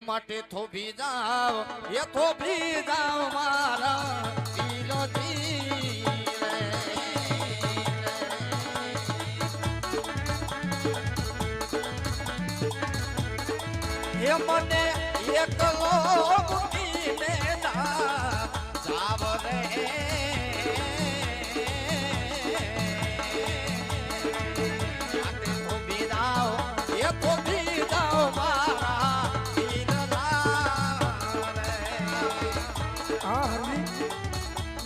માટે થોભી જાવ એ થોભી જાવ મારા પીરોજી એ મને એકલો મૂકીને જાવ રે થોભી જાવ એ થોભી જાવ મારા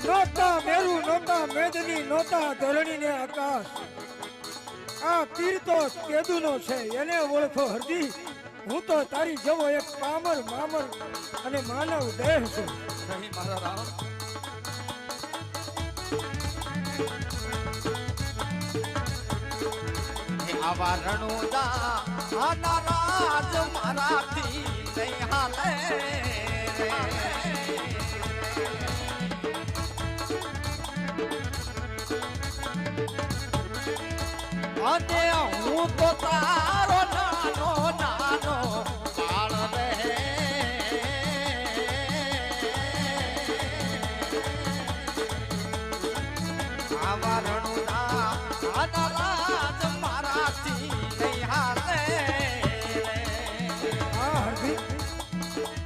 નોતા મેરુ નોતા મેદની નોતા ધરણી ને આકાશ આ તીર તો કેદુનો છે એને ઓળખો હરદી હું તો તારી જેવો એક પામર મામર અને માનવ દેહ છું નહીં મારા રામ આવા રણુદા આના રાજ મારાથી નહીં હાલે અને હું તો તારો નાનો નાનો બાળ રે આવા રણુદા આના રાજ મારાથી નહીં હાલે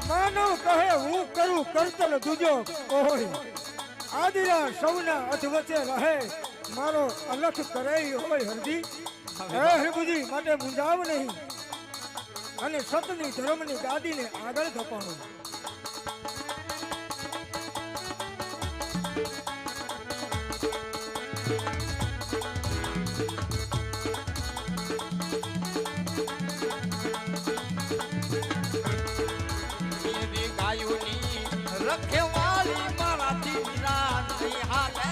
માનવ કહે હું કરું કરતલ દુજો કોઈ આદિરા સૌના અધવચ્ચે રહે મારો અલખ કરાઈ હોય હરદી હે બુજી માટે મુંજાવ નહીં અને સતની ધર્મની ગાદીને આગળ ધપાણો ગાયોની રખેવાળી મારાથી વિરાન નહીં હાલે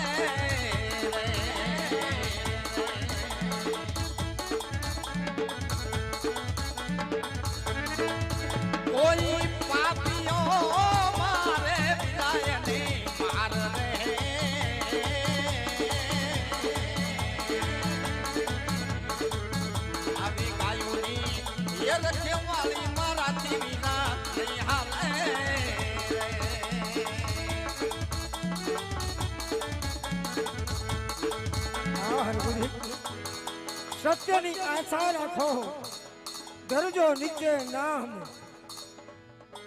કોઈ પાપીઓ મારે વિરાયને માર રે આવી ગાયોની એ રખેવાળી મારાથી વિના નહીં હાલે સત્યની આશા રાખો દરજો નીચે નામ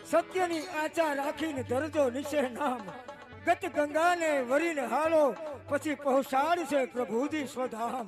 સત્યની આશા રાખીને દરજો નીચે નામ ગત ગંગાને વરીને હાલો પછી પહોંચાડશે પ્રભુજી સ્વધામ.